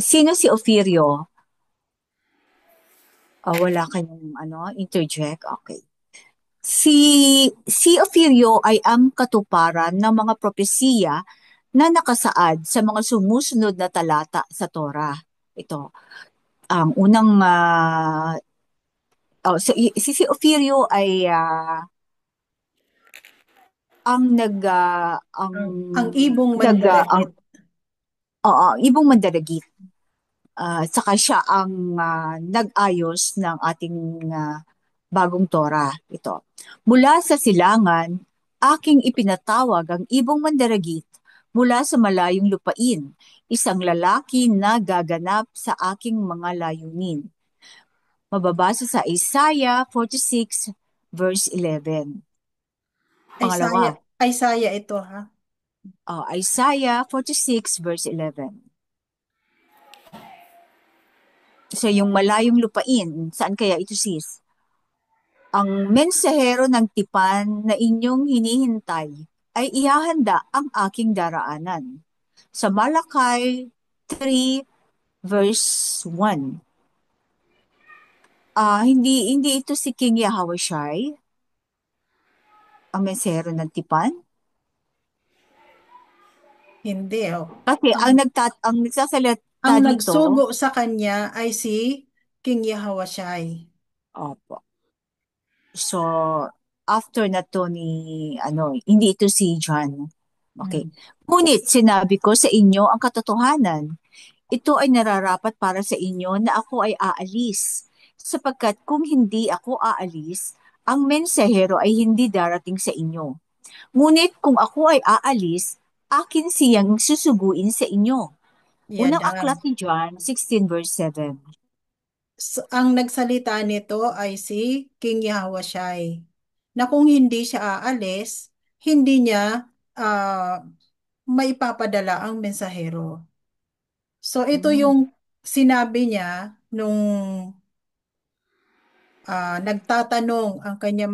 Sino si Ofirio? Wala kayong interject? Okay. Si, si Ofirio ay ang katuparan ng mga propesiya na nakasaad sa mga sumusunod na talata sa Torah. Ito, ang unang, si Ofirio ay ang nag, ang Ang ibong nag, ang, mandaragit. ibong mandaragit. Saka siya ang nag-ayos ng ating bagong Torah. Ito. Mula sa silangan, aking ipinatawag ang ibong mandaragit mula sa malayong lupain, isang lalaki na gaganap sa aking mga layunin. Mababasa sa Isaiah 46 verse 11. Isaiah, Pangalawa, Isaiah ito ha. Isaiah 46 verse 11. So yung malayong lupain, saan kaya ito sis? Ang mensahero ng tipan na inyong hinihintay ay ihahanda ang aking daraanan. Sa Malakay 3 verse 1. Hindi ito si King Yahushai, ang mensahero ng tipan. Hindi oh. Kasi Ang, ang nagsasalita ang dito, nagsugo sa kanya ay si King Yahawashai. opo. So, after na to ni, hindi ito si John. Okay. Mm. Ngunit sinabi ko sa inyo ang katotohanan. Ito ay nararapat para sa inyo na ako ay aalis. Sapagkat kung hindi ako aalis, ang mensahero ay hindi darating sa inyo. Ngunit kung ako ay aalis, akin siyang susuguin sa inyo. Yan Unang ang. aklat ni John 16 verse 7. Ang nagsalita nito ay si King Yahawashai na kung hindi siya aalis, hindi niya ah, maipapadala ang mensahero. So ito Hmm. yung sinabi niya nung nagtatanong ang kanyang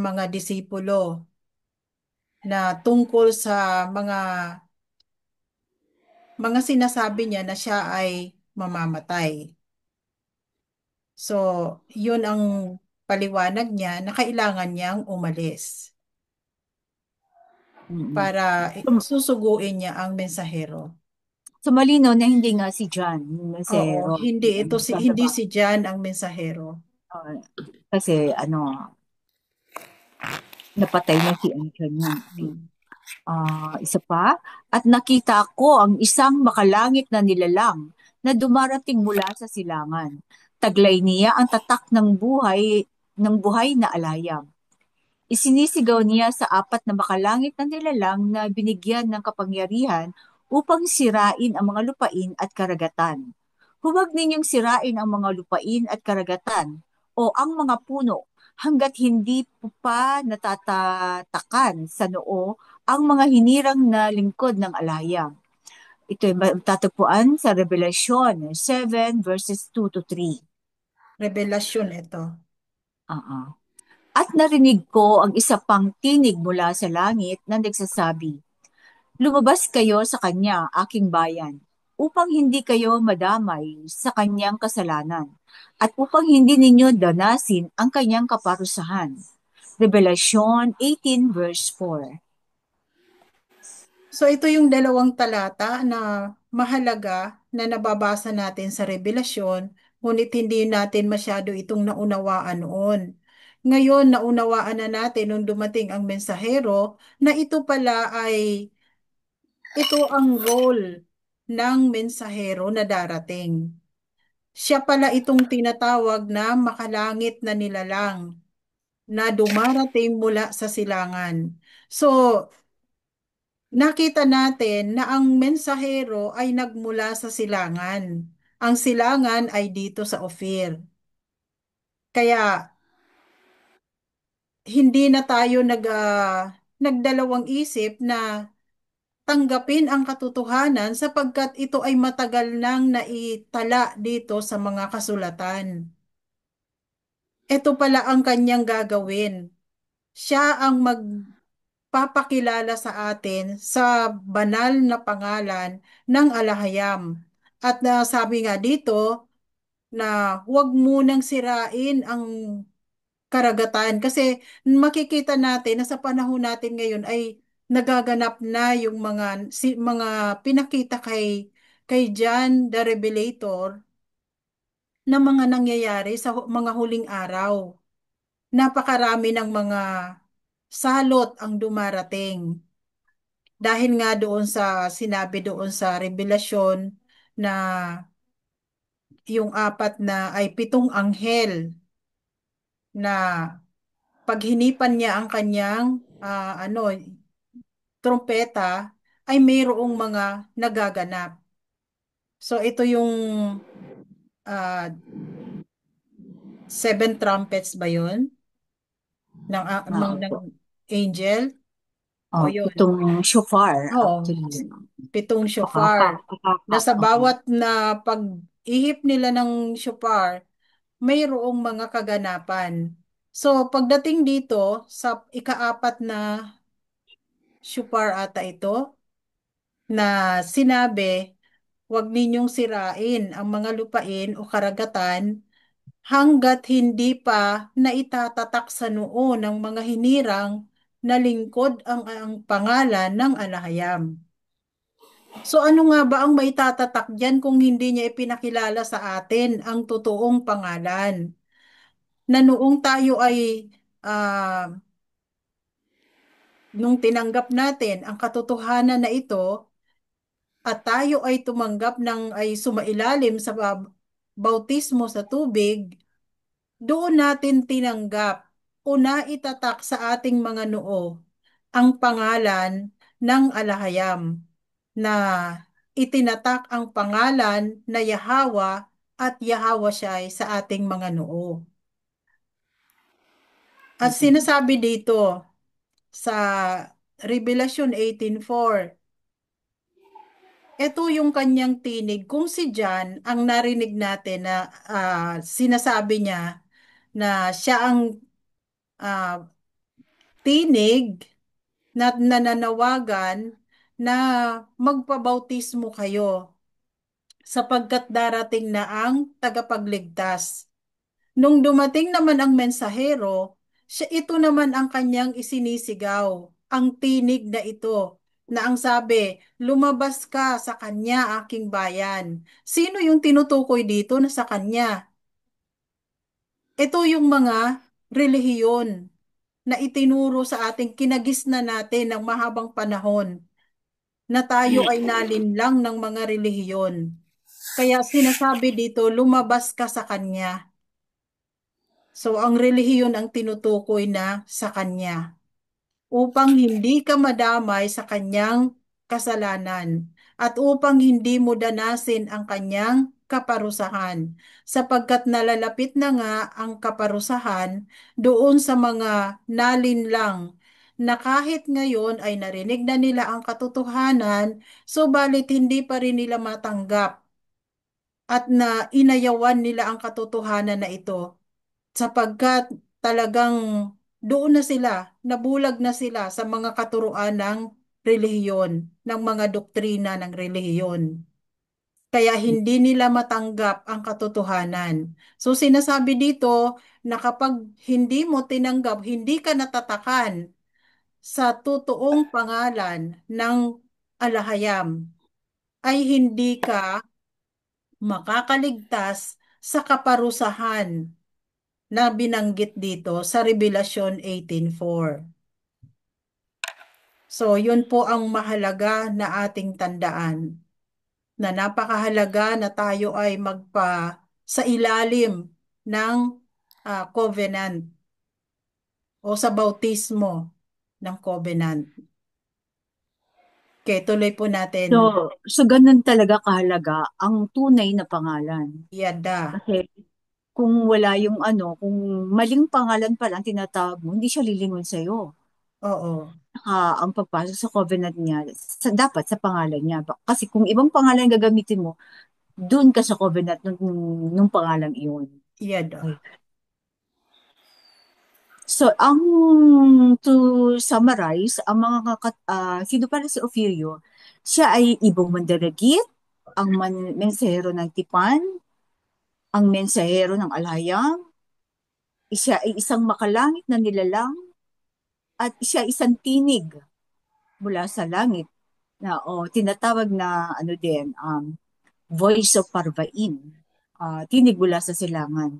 mga disipulo na tungkol sa mga sinasabi niya na siya ay mamamatay. So, yun ang paliwanag niya na kailangan niyang umalis Mm-mm. para So, susuguin niya ang mensahero. so malino na hindi nga si John, yung Oo, mensahero, hindi bababa. si John ang mensahero. Uh, kasi napatay na si Antonia. Okay. Hmm. Isa pa, at nakita ko ang isang makalangit na nilalang na dumarating mula sa silangan. Taglay niya ang tatak ng buhay na alayam. Isinisigaw niya sa apat na makalangit na nilalang na binigyan ng kapangyarihan upang sirain ang mga lupain at karagatan. Huwag ninyong sirain ang mga lupain at karagatan o ang mga puno hanggat hindi pa natatatakan sa noo ang mga hinirang na lingkod ng alayang. Ito ay matatagpuan sa Revelation 7 verses 2 to 3. Revelasyon ito. Uh-uh. At narinig ko ang isa pang tinig mula sa langit na nagsasabi, lumabas kayo sa kanya, aking bayan, upang hindi kayo madamay sa kanyang kasalanan, at upang hindi ninyo danasin ang kanyang kaparusahan. Revelation 18 verse 4. So ito yung dalawang talata na mahalaga na nababasa natin sa Revelasyon, ngunit hindi natin masyado itong naunawaan noon. Ngayon, naunawaan na natin nung dumating ang mensahero na ito ang role ng mensahero na darating. Siya pala itong tinatawag na makalangit na nilalang na dumarating mula sa silangan. So, nakita natin na ang mensahero ay nagmula sa silangan. Ang silangan ay dito sa Ophir. Kaya hindi na tayo nagdalawang isip na tanggapin ang katotohanan sapagkat ito ay matagal nang naitala dito sa mga kasulatan. Ito pala ang kanyang gagawin. Siya ang magpapakilala sa atin sa banal na pangalan ng Alahayam At sabi nga dito na huwag munang sirain ang karagatan kasi makikita natin na sa panahon natin ngayon ay nagaganap na yung mga pinakita kay John the Revelator na mga nangyayari sa mga huling araw. Napakarami ng mga salot ang dumarating. Dahil nga doon sa sinabi doon sa Revelasyon na yung apat na ay pitong anghel na pag hinipan niya ang kanyang trumpeta ay mayroong mga nagaganap. So ito yung ah, seven trumpets ba yun? Ng Opo. angel? O yun. Pitong shofar Oo, actually. pitong shofar. Pakapak, Na pakapak. sa Oo. bawat na pag-ihip nila ng shofar, mayroong mga kaganapan. So pagdating dito sa ikaapat na shofar ata ito, na sinabi, huwag ninyong sirain ang mga lupain o karagatan hanggat hindi pa naitatatak sa noo ng mga hinirang na lingkod ang pangalan ng alahayam. So ano nga ba ang maitatatak diyan kung hindi niya ipinakilala sa atin ang totoong pangalan? Na noong tayo ay ah, nung tinanggap natin ang katotohanan na ito at tayo ay tumanggap ng ay sumailalim sa bautismo sa tubig, doon natin tinanggap o naitatak sa ating mga noo ang pangalan ng alahayam na itinatak ang pangalan na Yahawa at Yahawa siya sa ating mga noo. At sinasabi dito sa Revelation 18:4, ito yung kanyang tinig. Kung si John ang narinig natin na sinasabi niya na siya ang ah, tinig na nananawagan na magpabautismo kayo sapagkat darating na ang tagapagligtas. Nung dumating naman ang mensahero, ito naman ang kanyang isinisigaw, ang tinig na ito, na ang sabi, lumabas ka sa kanya, aking bayan. Sino yung tinutukoy dito na sa kanya? Ito yung mga relihiyon na itinuro sa ating kinagisna natin ng mahabang panahon na tayo ay nalinlang ng mga relihiyon. Kaya sinasabi dito, lumabas ka sa kanya. So, ang relihiyon ang tinutukoy na sa kanya upang hindi ka madamay sa kanyang kasalanan at upang hindi mo danasin ang kanyang kaparusahan sapagkat nalalapit na nga ang kaparusahan doon sa mga nalinlang na kahit ngayon ay narinig na nila ang katotohanan, subalit hindi pa rin nila matanggap at na inayawan nila ang katotohanan na ito sapagkat talagang doon na sila, nabulag na sila sa mga katuruan ng relihiyon, ng mga doktrina ng relihiyon. Kaya hindi nila matanggap ang katotohanan. So sinasabi dito na kapag hindi mo tinanggap, hindi ka natatakan sa totoong pangalan ng alahayam, ay hindi ka makakaligtas sa kaparusahan na binanggit dito sa Revelation 18:4. So, yun po ang mahalaga na ating tandaan, na napakahalaga na tayo ay sa ilalim ng covenant o sa bautismo ng covenant. Okay, tuloy po natin. So ganun talaga kahalaga ang tunay na pangalan. Yada. Kasi kung wala yung kung maling pangalan pa lang tinatawag mo, hindi siya lilingon sa'yo. Oo. Ang pagpasok sa covenant niya, dapat sa pangalan niya. Kasi kung ibang pangalan gagamitin mo, doon ka sa covenant nung pangalan iyon. Okay. Yada. So, to summarize, ang mga sino pala si Ophirio? Siya ay ibong mandaragit, ang mensahero ng tipan, ang mensahero ng alayang, siya ay isang makalangit na nilalang, at siya ay isang tinig mula sa langit na tinatawag na ano din, voice of Parvain, tinig mula sa silangan.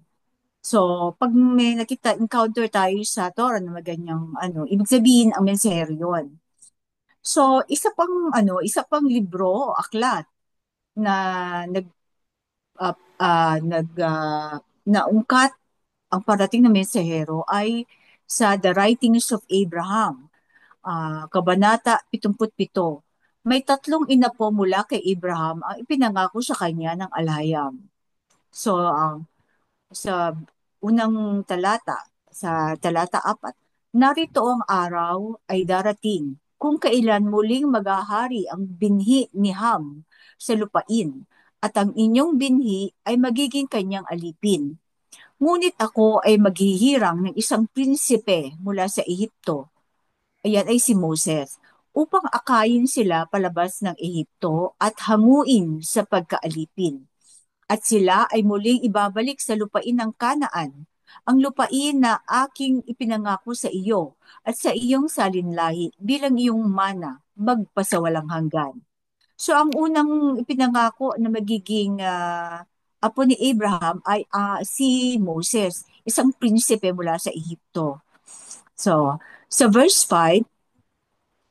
So, pag may encounter tayo sa Torah na maganyang ibig sabihin ang mensahero yun. So, isa pang libro, aklat na nag naungkat ang parating na mensahero ay sa The Writings of Abraham, Kabanata 77. May tatlong inapo mula kay Abraham ang ipinangako sa kanya ng alayam. So, sa unang talata, sa talata 4, narito ang araw ay darating kung kailan muling maghahari ang binhi ni Ham sa lupain at ang inyong binhi ay magiging kanyang alipin. Ngunit ako ay maghihirang ng isang prinsipe mula sa Ehipto. Ayan ay si Moses, upang akayin sila palabas ng Ehipto at hanguin sa pagkaalipin. At sila ay muling ibabalik sa lupain ng Kanaan, ang lupain na aking ipinangako sa iyo at sa iyong salinlahi bilang iyong mana magpasawalang hanggan. So ang unang ipinangako na magiging apo ni Abraham ay si Moses, isang prinsipe mula sa Ehipto. So, sa verse 5,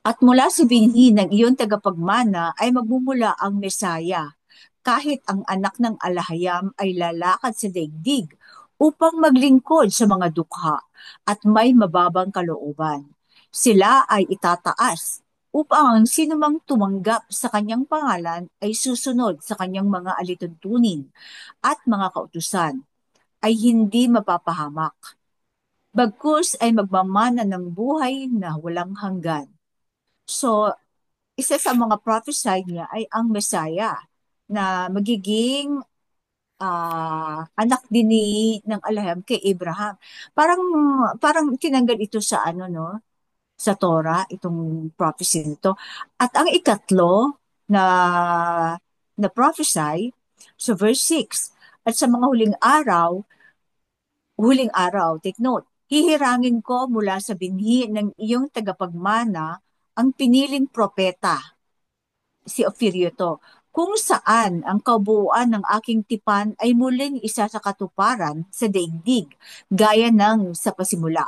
at mula sa binhi ng iyong tagapagmana ay magmumula ang Mesaya, kahit ang anak ng alahayam ay lalakad sa daigdig upang maglingkod sa mga dukha at may mababang kalooban. Sila ay itataas upang ang sinumang tumanggap sa kanyang pangalan ay susunod sa kanyang mga alituntunin at mga kautusan ay hindi mapapahamak. Bagkus ay magmamana ng buhay na walang hanggan. So, isa sa mga prophesy niya ay ang Messiah na magiging anak din ng Abraham kay Abraham. Parang parang tinanggal ito sa no, sa Torah itong prophecy nito. At ang ikatlo na prophesy sa verse 6, at sa mga huling araw, take note, hihirangin ko mula sa binhi ng iyong tagapagmana ang piniling propeta, si Ophir to, kung saan ang kabuuan ng aking tipan ay muling isa sa katuparan sa daigdig, gaya ng sa pasimula.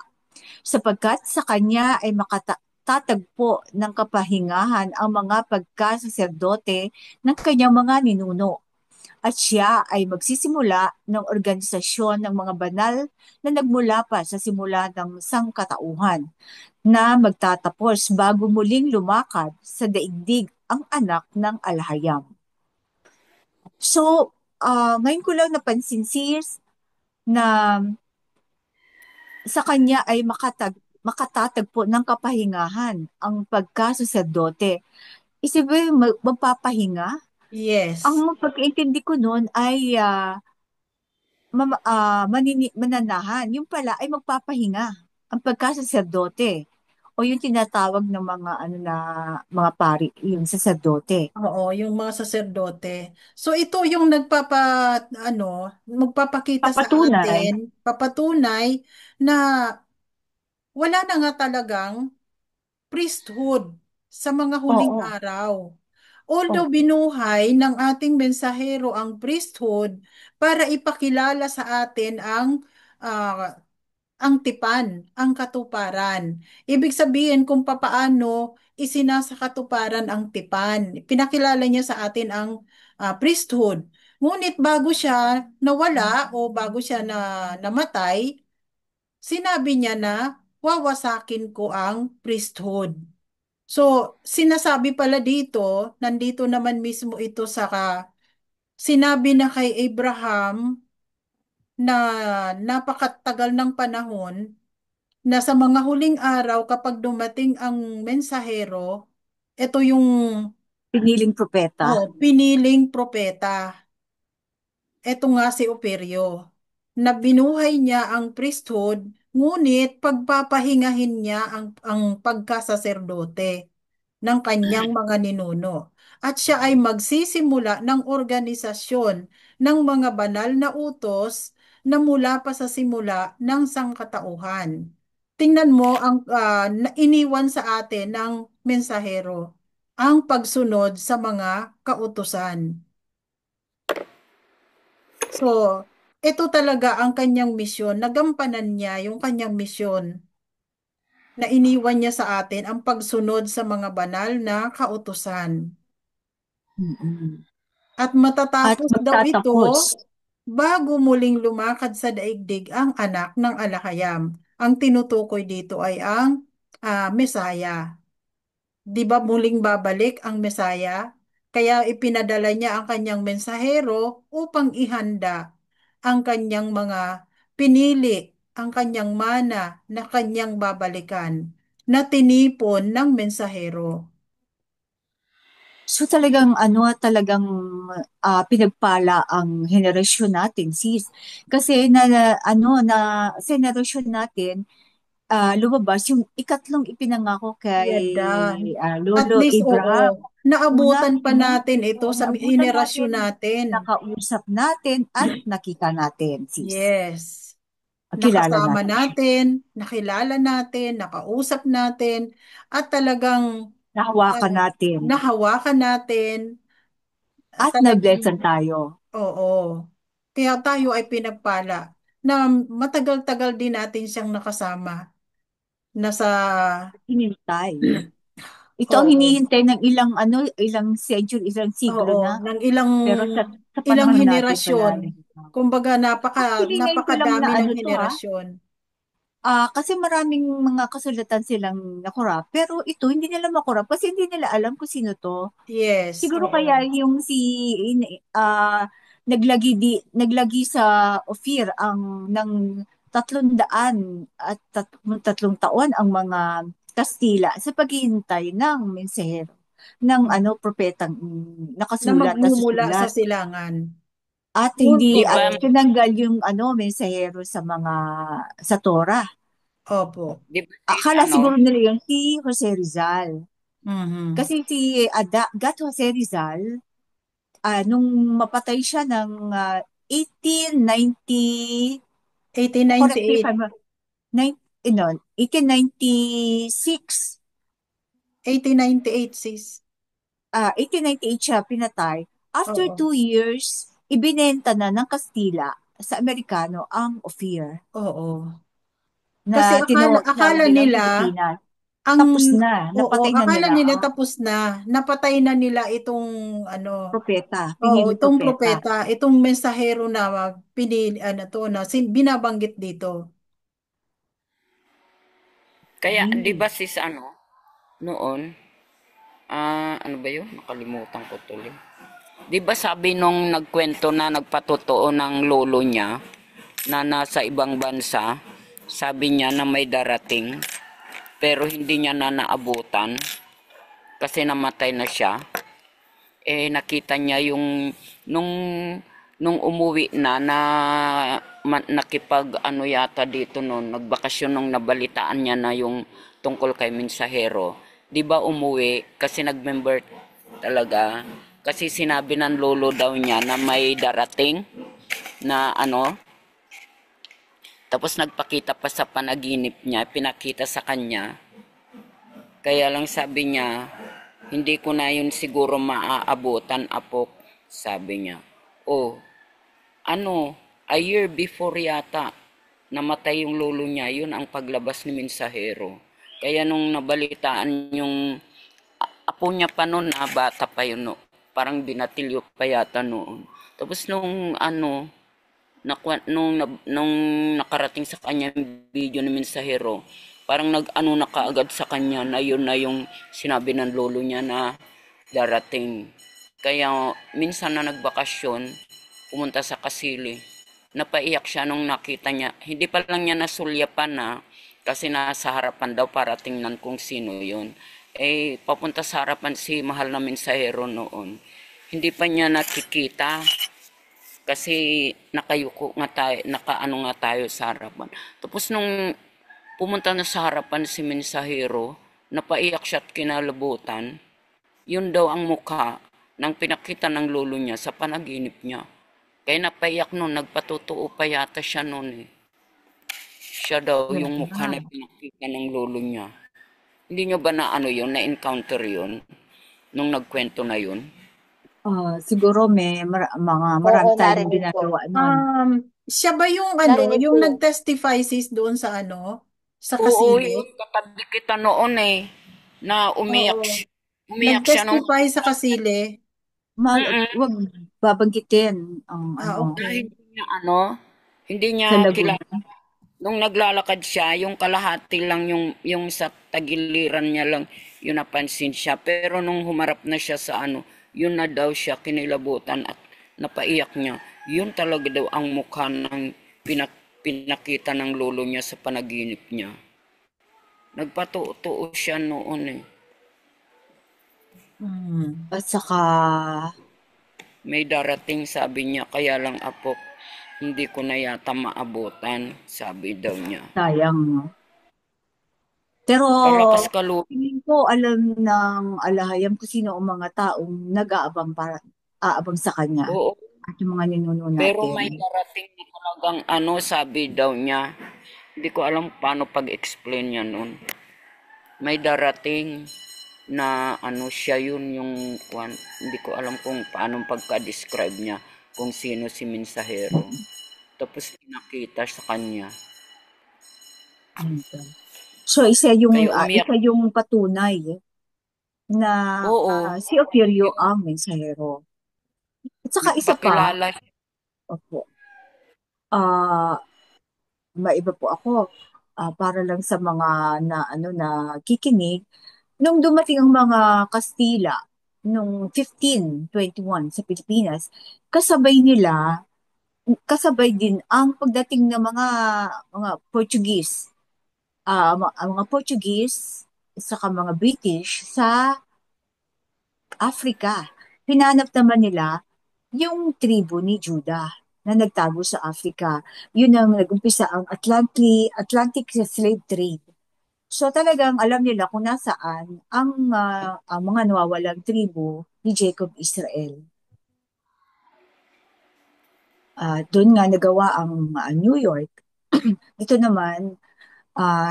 Sapagkat sa kanya ay makatatagpo ng kapahingahan ang mga pagkasaserdote ng kanyang mga ninuno. At siya ay magsisimula ng organisasyon ng mga banal na nagmula pa sa simula ng sangkatauhan na magtatapos bago muling lumakad sa daigdig ang anak ng alhayam. So, ngayon ko lang napansin, sis, na sa kanya ay makatatagpo ng kapahingahan ang pagkasaserdote. Isipin, magpapahinga? Ang Yes. pagkaintindi ko noon ay mananahan. Yung pala ay magpapahinga ang pagkasaserdote o yung tinatawag ng mga na mga pari, yung saserdote. Oo, yung mga saserdote. So ito yung ano, magpapakita sa Papatunay, atin, papatunay na wala na nga talagang priesthood sa mga huling oo, araw. Although oo, binuhay ng ating mensahero ang priesthood para ipakilala sa atin ah, ang tipan, ang katuparan. Ibig sabihin kung papaano isinasakatuparan ang tipan. Pinakilala niya sa atin ang priesthood. Ngunit bago siya nawala o bago siya namatay, sinabi niya na wawasakin ko ang priesthood. So, sinasabi pala dito, nandito naman mismo ito sa sinabi na kay Abraham na napakatagal ng panahon na sa mga huling araw kapag dumating ang mensahero, ito yung piniling propeta. piniling propeta. Ito nga si Operio, na binuhay niya ang priesthood, ngunit pagpapahingahin niya ang pagkasaserdote. ng kanyang mga ninuno. At siya ay magsisimula ng organisasyon ng mga banal na utos na mula pa sa simula ng sangkatauhan. Tingnan mo ang iniwan sa atin ng mensahero, ang pagsunod sa mga kautusan. So, ito talaga ang kanyang misyon. Nagampanan niya yung kanyang misyon na iniwan niya sa atin ang pagsunod sa mga banal na kautusan. Mm. At At matatapos daw ito magtatapos. bago muling lumakad sa daigdig ang anak ng alakayam. Ang tinutukoy dito ay ang Mesaya. Di ba muling babalik ang Mesaya? Kaya ipinadala niya ang kanyang mensahero upang ihanda ang kanyang mga pinili, ang kanyang mana na kanyang babalikan na tinipon ng mensahero. So talagang ano, talagang pinagpala ang henerasyon natin, sis. Kasi ano na sa henerasyon natin, lumabas yung ikatlong ipinangako kay Yada. At Lolo least, oo, Abraham. Una, naabutan pa natin ito sa naabutan natin, henerasyon natin. nakausap natin, at nakita natin, sis. Yes. Kilala Nakasama natin siya. natin, nakilala natin, nakausap natin, at talagang ah, Nahawakan natin. nahawakan natin, at At talagang, na-blessan tayo. oo. Kaya tayo ay pinagpala na matagal-tagal din natin siyang nakasama. Nasa, Hinintay. Ito ang oo, hinihintay ng ilang century, ilang siglo oo, na. ng ilang Pero sa ilang panahon natin pala, henerasyon. Kumbaga, actually, ngayon ko lang na napakadami ng ano to, ha. henerasyon. Kasi maraming mga kasulatan silang nakurap. Pero ito, hindi nila makurap kasi hindi nila alam kung sino to. Yes, Siguro kaya oo. yung naglagi sa Ophir ang ng 300 at 3 taon ang mga Kastila sa paghihintay ng mensahero ng Mm. propetang Na nakasulat at magmumula sa susulat silangan. at hindi Di at ba, Oo, tinanggal yung mensahero sa Torah. opo. di ba sis, Akala siguro nila yun si Jose Rizal. Mhm. Kasi si Gat Jose Rizal, nung mapatay siya ng 1890, correct me if 1898. I'm wrong, 1896, 1898, sis. 1898 siya pinatay. After Oo, 2 years, ibinenta na ng Kastila sa Amerikano ang Ophir oo. na Kasi akala tinawag nilang nila, Pilipinas. ang, Tapos na, oo, napatay na akala nila nila ang tapos na, napatay na nila itong, ano, propeta, oo, piniling itong propeta. propeta, itong mensahero na pinili, ano to, na binabanggit dito. kaya di Hmm. ba sis noon, ano ba yun? Nakalimutan ko tuloy. Di ba sabi nung nagkwento na nagpatotoo ng lolo niya na nasa ibang bansa, sabi niya na may darating, pero hindi niya na naabutan kasi namatay na siya. Nakita niya yung nung umuwi na nakipag ano yata dito noon, nagbakasyon nung nabalitaan niya na yung tungkol kay mensahero. 'Di ba umuwi kasi nagmember talaga kasi sinabi ng lolo daw niya na may darating na tapos nagpakita pa sa panaginip niya, pinakita sa kanya. Kaya lang sabi niya, hindi ko na yun siguro maaabutan, Apo, sabi niya. Oh, a year before yata, namatay yung lolo niya, yun ang paglabas ni Mensahero. Kaya nung nabalitaan yung apo niya pa noon, na bata pa yun, no? Parang binatilyo pa yata noon. Tapos nung nakarating sa kanya yung video ni Mensahero, parang nag-ano na kaagad sa kanya na yun na yung sinabi ng lolo niya na darating. Kaya minsan na nagbakasyon, pumunta sa Kasili, napaiyak siya nung nakita niya. Hindi pa lang niya nasulyapan na kasi nasa harapan daw para tingnan kung sino yun. Papunta sa harapan si mahal na Mensahero noon. Hindi pa niya nakikita kasi nakayuko nga tayo, nakaano nga tayo sa harapan. Tapos nung pumunta na sa harapan si Mensahero, napaiyak siya at kinalabutan. Yun daw ang mukha ng pinakita ng lolo niya sa panaginip niya. Kaya napaiyak nun, nagpatotoo pa yata siya nun eh. Siya daw yung mukha na Talaga. pinakita ng lolo niya. Hindi nyo ba na ano yun, na-encounter yun, nung nagkwento na yun? Siguro may Oo, marami tayong narinig ko. ginagawa nun. Siya ba yung Narinig ko yung yun. nag-testify sis doon sa sa Oo, Kasili? yun, katabi kita noon eh, na Oo. umiyak siya nung, Nag-testify sa Kasili. mm Wag babanggitin ang Okay. dahil hindi niya sa kilala. Laguna. Nung naglalakad siya, yung kalahati lang yung sa tagiliran niya lang, yun napansin siya. Pero nung humarap na siya sa yun na daw siya kinilabutan at napaiyak niya. Yun talaga daw ang mukha ng pinakita ng lolo niya sa panaginip niya. Nagpatuo siya noon eh. Mm. At saka, May darating sabi niya, kaya lang apo, hindi ko na yata maabutan, sabi daw niya. sayang, no? Pero, Kalakas ka lolo. tingin ko alam ng alahayam kung sino ang mga taong nag-aabang aabang sa kanya Oo, at yung mga ninuno pero natin. may darating na talagang sabi daw niya. Hindi ko alam paano pag-explain niya nun. May darating na siya yun yung hindi ko alam kung paano pagka-describe niya kung sino si mensahero. Tapos pinakita sa kanya. So, Kaya umiyak. isa yung patunay na Oo, si Opirio yung ang mensahero. At saka isa pa, nagpakilala. opo, ah maiba po ako, para lang sa mga na kikinig, nung dumating ang mga Kastila nung 1521 sa Pilipinas, kasabay nila, kasabay din ang pagdating ng mga Portuguese, ang mga Portuguese saka mga British sa Africa. Hinanap naman nila yung tribo ni Judah na nagtago sa Africa. Yun ang nag-umpisa ang Atlantic slave trade. So talagang alam nila kung nasaan ang mga nawawalang tribo ni Jacob Israel. Doon nga nagawa ang New York. Ito naman,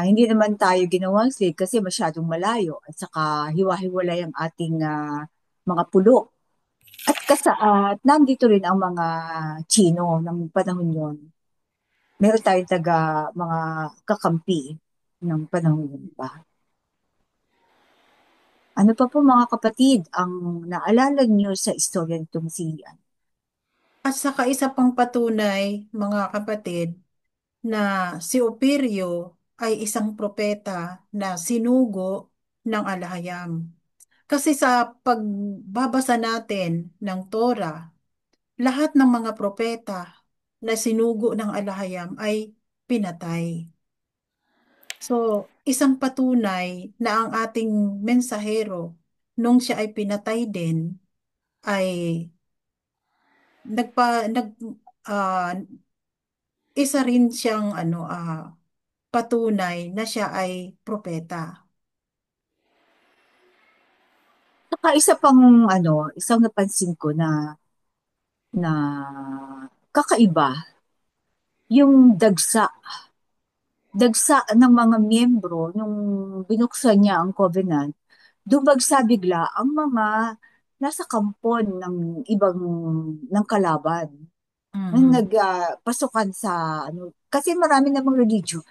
hindi naman tayo ginawang slave kasi masyadong malayo at saka hiwa-hiwalay ang ating mga pulo. At nandito rin ang mga Chino ng panahon yon. Meron tayong mga kakampi ng panahon yun pa. Ano pa po mga kapatid ang naalala niyo sa istorya nitong si At saka isa pang patunay, mga kapatid, na si Opirio ay isang propeta na sinugo ng alahayam. Kasi sa pagbabasa natin ng Torah, lahat ng mga propeta na sinugo ng alahayam ay pinatay. So, isang patunay na ang ating mensahero, nung siya ay pinatay din, ay nagpa, nag, ah, isa rin siyang patunay na siya ay propeta. Saka isang napansin ko na kakaiba, yung dagsa ng mga miyembro nung binuksan niya ang covenant, dumagsa bigla ang mga nasa kampon ng ibang ng kalaban. Nang Mhm. nagpasukan sa kasi marami namang religion,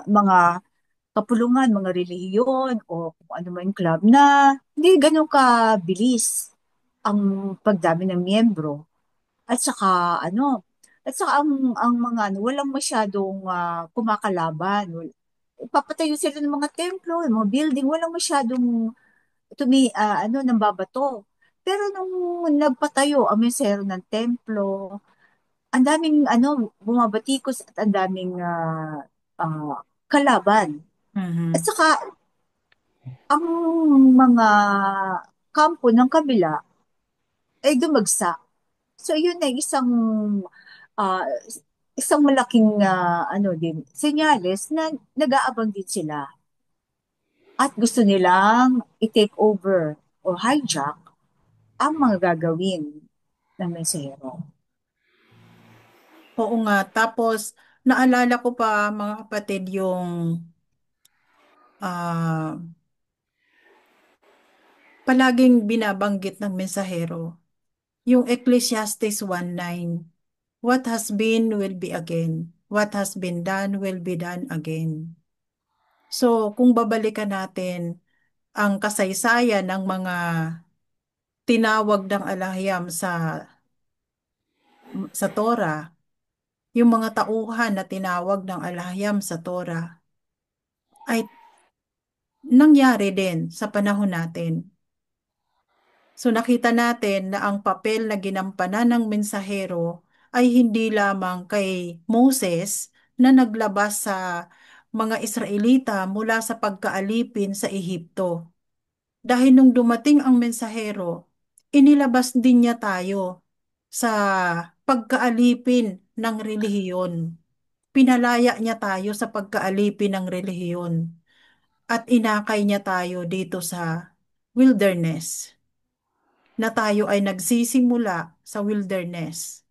mga kapulungan, mga relihiyon o kung ano man club na hindi ganun kabilis ang pagdami ng miyembro. At saka ang mga walang masyadong kumakalaban. Papatayo sila ng mga templo, ng mga building, walang masyadong nang babato. Pero nung nagpatayo ang mesero ng templo, ang daming bumabatikos at ang daming kalaban. At Mhm. saka ang mga kampo ng kabila ay dumagsa. So yun ay ah, isang malaking senyales na nag-aabang din sila. at gusto nilang i-take over o hijack ang mga gagawin ng mensahero. Oo nga. Tapos, naalala ko pa mga kapatid yung ah, palaging binabanggit ng mensahero. Yung Ecclesiastes 1:9. What has been will be again. What has been done will be done again. So, kung babalikan natin ang kasaysayan ng mga tinawag ng alahiyam sa Torah, yung mga tauhan na tinawag ng alahiyam sa Torah, ay nangyari din sa panahon natin. So nakita natin na ang papel na ginampanan ng mensahero ay hindi lamang kay Moses na naglabas sa mga Israelita mula sa pagkaalipin sa Ehipto. Dahil nung dumating ang mensahero, inilabas din niya tayo sa pagkaalipin ng relihiyon. Pinalaya niya tayo sa pagkaalipin ng relihiyon at inakay niya tayo dito sa wilderness, na tayo ay nagsisimula sa wilderness,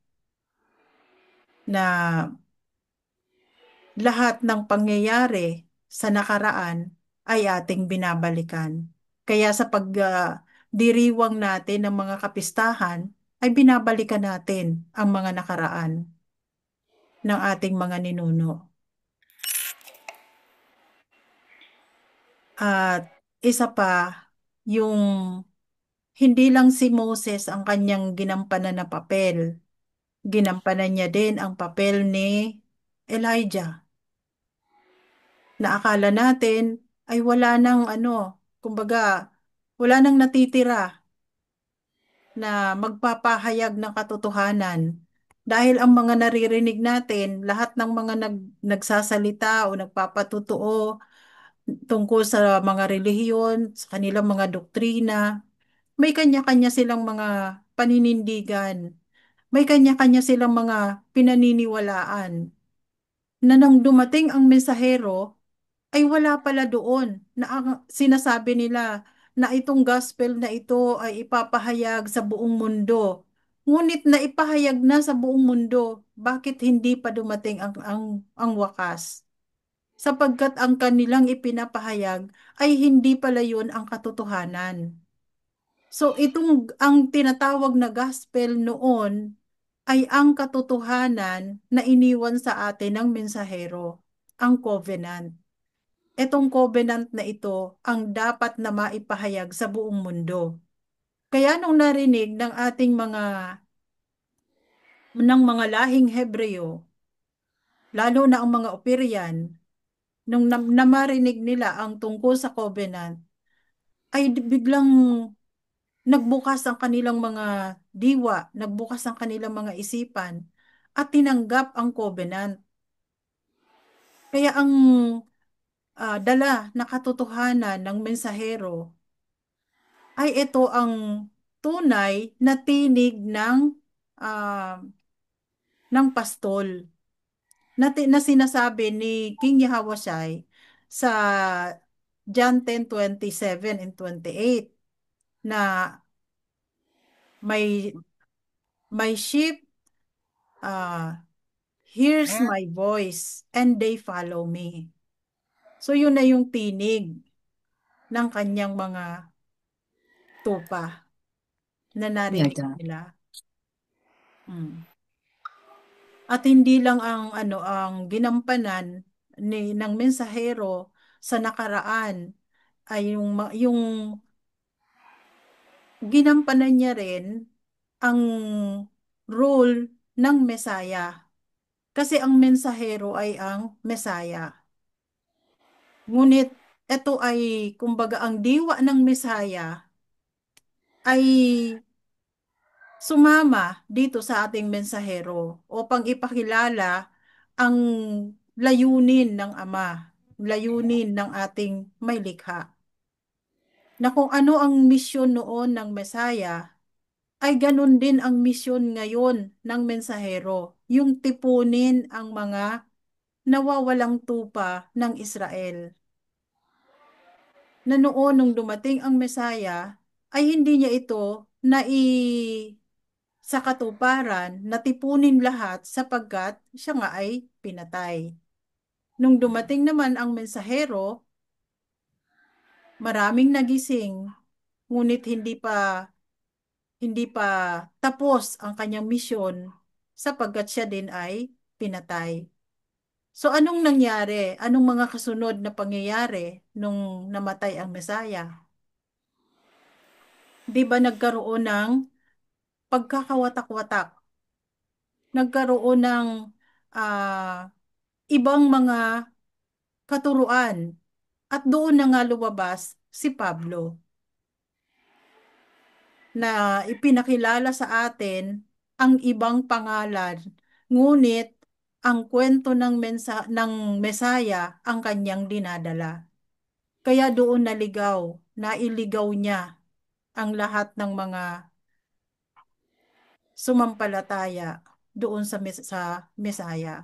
na lahat ng pangyayari sa nakaraan ay ating binabalikan. Kaya sa pagdiriwang natin ng mga kapistahan, ay binabalikan natin ang mga nakaraan ng ating mga ninuno. At isa pa, yung hindi lang si Moses ang kanyang ginampanan na papel, ginampanan niya din ang papel ni Elijah, na akala natin ay wala nang kumbaga, wala nang natitira na magpapahayag ng katotohanan. Dahil ang mga naririnig natin, lahat ng mga nagsasalita o nagpapatutuo tungkol sa mga relihiyon, sa kanilang mga doktrina, may kanya-kanya silang mga paninindigan, may kanya-kanya silang mga pinaniniwalaan, na nang dumating ang mensahero, ay wala pala doon na ang sinasabi nila na itong gospel na ito ay ipapahayag sa buong mundo. Ngunit na ipahayag na sa buong mundo, bakit hindi pa dumating ang wakas? Sapagkat ang kanilang ipinapahayag ay hindi pala yun ang katotohanan. So itong ang tinatawag na gospel noon ay ang katotohanan na iniwan sa atin ng mensahero, ang covenant. Etong covenant na ito ang dapat na maipahayag sa buong mundo. Kaya nung narinig ng mga lahing Hebreo, lalo na ang mga Operian, nung namarinig nila ang tungkol sa covenant, ay biglang nagbukas ang kanilang mga diwa, nagbukas ang kanilang mga isipan, at tinanggap ang covenant. Kaya ang dala na katotohanan ng mensahero ay ito ang tunay na tinig ah, ng pastol na sinasabi ni King Yahweh sa John 10:27 and 28, na may sheep uh, hears my voice and they follow me. So yun na yung tinig ng kanyang mga tupa na narinig Yada. nila. Mm. At hindi lang ang ginampanan ng mensahero sa nakaraan ay yung ginampanan niya rin ang role ng Mesaya. Kasi ang mensahero ay ang Mesaya. Ngunit ito ay kumbaga ang diwa ng Mesaya ay sumama dito sa ating mensahero upang ipakilala ang layunin ng Ama, layunin ng ating may likha. Na kung ano ang misyon noon ng Mesaya, ay ganun din ang misyon ngayon ng mensahero, yung tipunin ang mga nawawalang tupa ng Israel. na noon nung dumating ang Mesaya, ay hindi niya ito sa katuparan, natipunin lahat sapagkat siya nga ay pinatay. Nung dumating naman ang mensahero, maraming nagising, ngunit hindi pa tapos ang kanyang misyon sapagkat siya din ay pinatay. So anong nangyari? Anong mga kasunod na pangyayari nung namatay ang Mesaya? Di ba nagkaroon ng pagkakawatak-watak? Nagkaroon ng ibang mga katuruan at doon na nga lumabas si Pablo na ipinakilala sa atin ang ibang pangalan. Ngunit ang kwento ng Mesaya ang kanyang dinadala. Kaya doon nailigaw niya ang lahat ng mga sumampalataya doon sa Mesaya.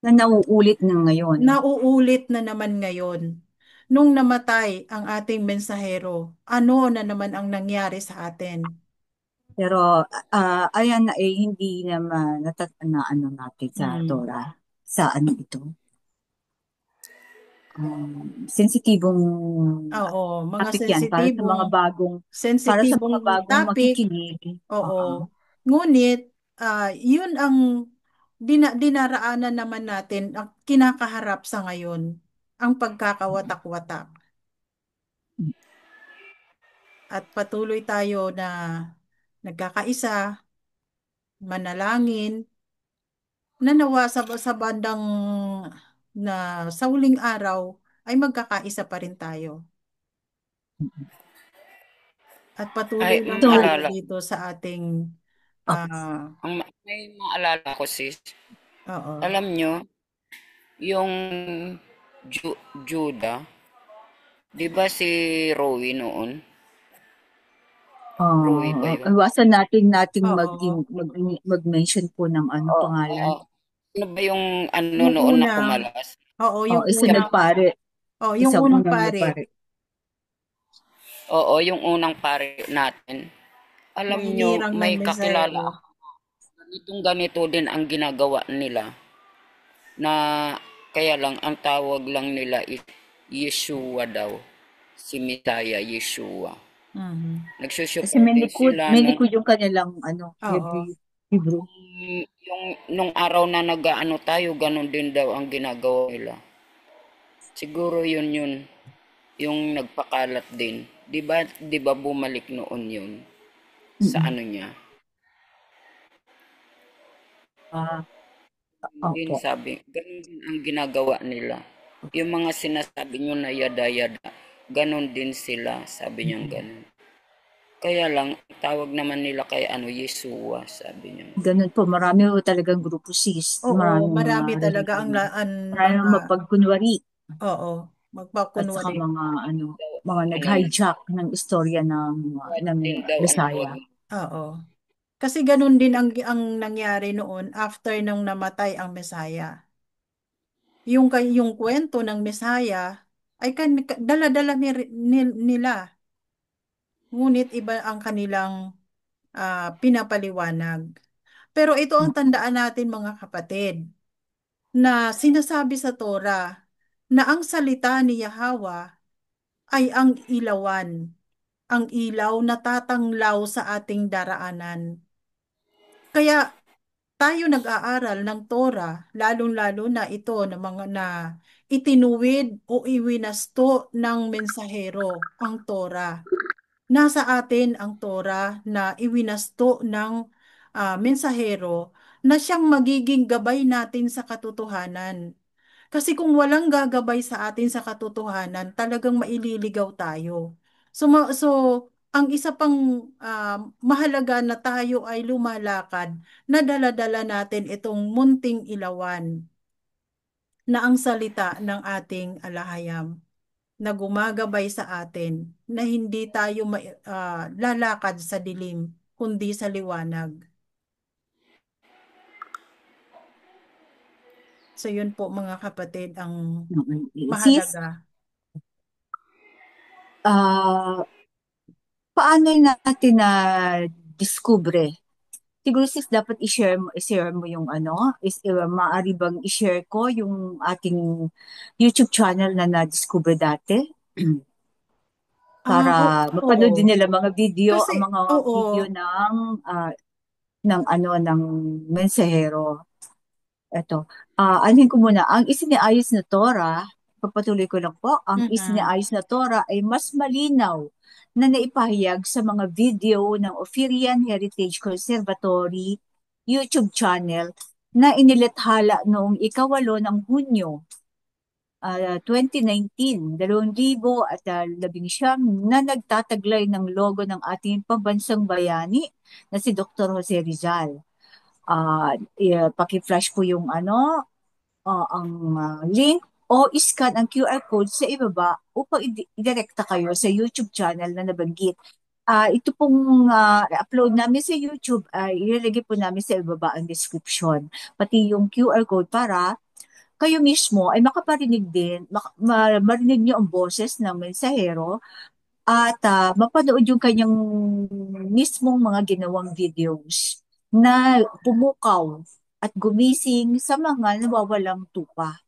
Na nauulit na ngayon. Nauulit na naman ngayon. Nung namatay ang ating mensahero, ano na naman ang nangyari sa atin? Pero ayan na eh, hindi naman na ano natin sa Hmm. Torah. Sa ano ito? Sensitibong Oo, mga topic yan sensitibong, para sa sensitibong mga bagong topic. makikinig. Oo. Oo. Ngunit, yun ang dinaraanan naman natin, ang kinakaharap sa ngayon, ang pagkakawatak-watak. At patuloy tayo na nagkakaisa, manalangin, na nawa sa bandang na sa huling araw ay magkakaisa pa rin tayo. At patuloy Ay, lang tayo maalala. dito sa ating Oh, May maalala ko sis. oo. Alam nyo, yung Judah, di ba si Rowie noon? Rowie ba yun? iwasan nating Oo. mag-mention po ng ano Oo, pangalan. oo. Ano ba yung ano Yung noon na unang, kumalas? oo, Oh, yung isa unang, nagpare, yung isang unang unang pare nagpare. Oo, yung unang pare natin. na Alam nyo, hinirang ng may kakilala mensahero. ako. Ganitong ganito din ang ginagawa nila. Na kaya lang, ang tawag lang nila is Yeshua daw. Si Messiah, Yeshua. Mhm. Kasi Nagsusupport din sila may nung likod yung kanilang ano, Oo. Hebrew. yung nung araw na nag-aano tayo, ganun din daw ang ginagawa nila. Siguro yun yung nagpakalat din. 'Di ba bumalik noon yun sa Mm-mm. ano niya? Ah, Din opo. sabi, ganun din ang ginagawa nila. Yung mga sinasabi nyo na yada-yada, ganun din sila, sabi niya Mm-mm. ganun. Kaya lang, tawag naman nila kay ano, Yeshua, sabi niya. Ganun po, marami po talagang grupo sis, Oo, maraming mga marami talaga relihiyon, mga, maraming mapagkunwari, oo, at saka magpakunwari. mga ano, mga Ano, nag-hijack ng istorya ng din daw ang Bisaya. tawag. Oo. Kasi ganun din ang nangyari noon after nang namatay ang Mesaya. Yung kwento ng Mesaya ay dala-dala nila. Ngunit iba ang kanilang pinapaliwanag. Pero ito ang tandaan natin mga kapatid, na sinasabi sa Torah na ang salita ni Yahweh ay ang ilawan, ang ilaw na tatanglaw sa ating daraanan. Kaya tayo nag-aaral ng Torah, lalong-lalo na ito na mga na itinuwid o iwinasto ng mensahero ang Torah. Nasa atin ang Torah na iwinasto ng mensahero na siyang magiging gabay natin sa katotohanan. Kasi kung walang gagabay sa atin sa katotohanan, talagang maililigaw tayo. So ang isa pang mahalaga na tayo ay lumalakad na dala-dala natin itong munting ilawan na ang salita ng ating alahayam na gumagabay sa atin na hindi tayo lalakad sa dilim kundi sa liwanag. So yun po mga kapatid ang Sis, mahalaga. Ah, paano natin na diskubre? Siguro sis dapat i-share mo yung ano, maaari bang i-share ko yung ating YouTube channel na na-discover dati? Para mapanood din Oo. nila Kasi, mga oo. video ah, ng ano ng mensahero. Eto, anuhin ko muna, ang isiniayos na Torah, pagpatuloy ko lang po, ang Mhm. isiniayos na Torah ay mas malinaw na naipahayag sa mga video ng Ophirian Heritage Conservatory YouTube channel na inilathala noong ikawalo ng Hunyo 2019, 2019 na nagtataglay ng logo ng ating pambansang bayani na si Dr. Jose Rizal. Paki-flash po yung ang link o scan ang QR code sa ibaba upang idirekta kayo sa YouTube channel na nabanggit. Ito pong upload namin sa YouTube ay ilalagay po namin sa ibaba ang description. Pati yung QR code para kayo mismo ay makaparinig din, marinig niyo ang boses ng mensahero at mapanood yung kanyang mismong mga ginawang videos na pumukaw at gumising sa mga nawawalang tupa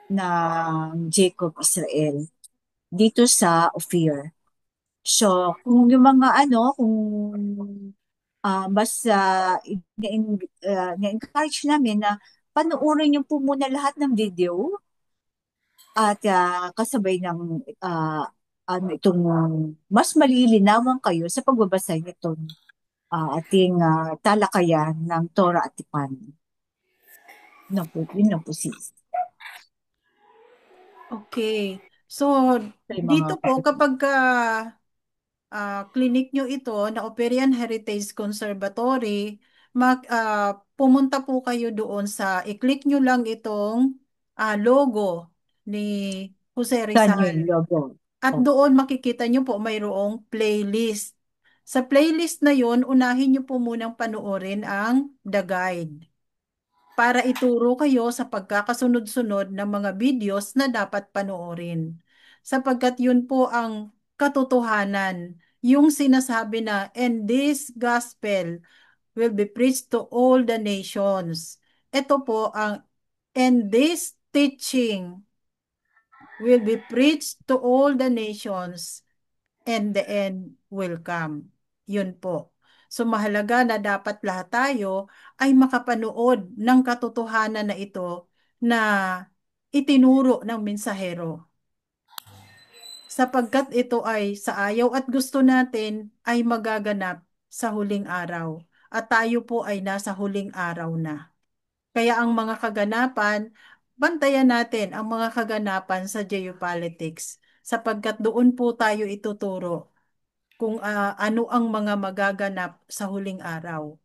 ng Jacob Israel dito sa Ophir. So, kung yung mga kung mas na-encourage namin na panoorin niyo po muna lahat ng video at kasabay ng itong mas malilinawan kayo sa pagbabasa nitong ating talakayan ng Torah at Tipan. Yun lang po sis. Okay. So, Sa mga dito po kapatid. kapag clinic nyo ito na Operian Heritage Conservatory, pumunta po kayo doon i-click nyo lang itong logo ni Jose Saan yung Rizal. logo? At Oh, doon makikita nyo po mayroong playlist. Sa playlist na yon, unahin nyo po munang panoorin ang The Guide para ituro kayo sa pagkakasunod-sunod ng mga videos na dapat panoorin. Sapagkat yun po ang katotohanan, yung sinasabi na, and this gospel will be preached to all the nations. Ito po ang, and this teaching will be preached to all the nations and the end will come. Yun po. So mahalaga na dapat lahat tayo ay makapanood ng katotohanan na ito na itinuro ng mensahero. Sapagkat ito ay sa ayaw at gusto natin ay magaganap sa huling araw. At tayo po ay nasa huling araw na. Kaya ang mga kaganapan, bantayan natin ang mga kaganapan sa geopolitics sapagkat doon po tayo ituturo kung ano ang mga magaganap sa huling araw.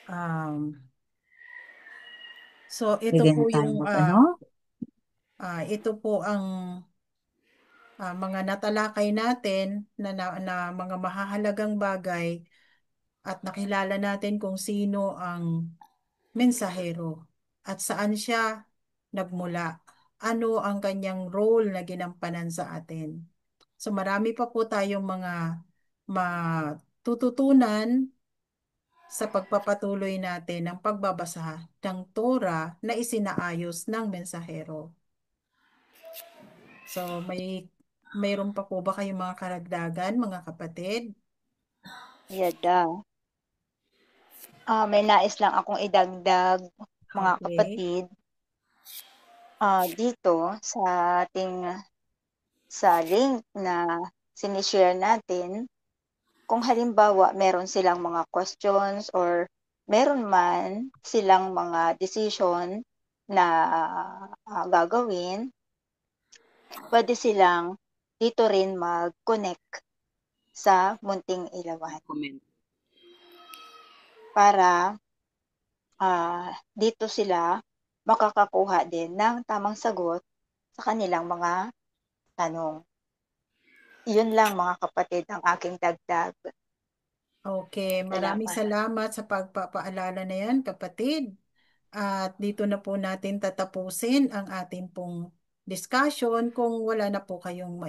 Um, so ito pwede po na tayo yung ito po ang mga natalakay natin na mga mahahalagang bagay at nakilala natin kung sino ang mensahero at saan siya nagmula. Ano ang kanyang role na ginampanan sa atin. So marami pa po tayong mga matututunan sa pagpapatuloy natin ng pagbabasa ng Torah na isinaayos ng mensahero. So mayroon pa po ba kayong mga karagdagan, mga kapatid? Yada. May nais lang akong idagdag, mga Okay. kapatid. Dito sa link na sinishare natin, kung halimbawa meron silang mga questions or meron man silang mga decision na gagawin, pwede silang dito rin mag-connect sa Munting Ilawan Comment. para dito sila makakakuha din ng tamang sagot sa kanilang mga tanong. Yun lang mga kapatid ang aking dagdag. Okay, maraming Salamat. salamat sa pagpapaalala na yan, kapatid. At dito na po natin tatapusin ang ating pong discussion kung wala na po kayong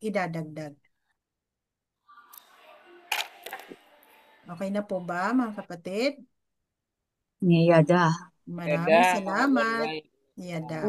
idadagdag. Okay na po ba, mga kapatid? Niyada. Maraming Yada, salamat. worldwide. Yada.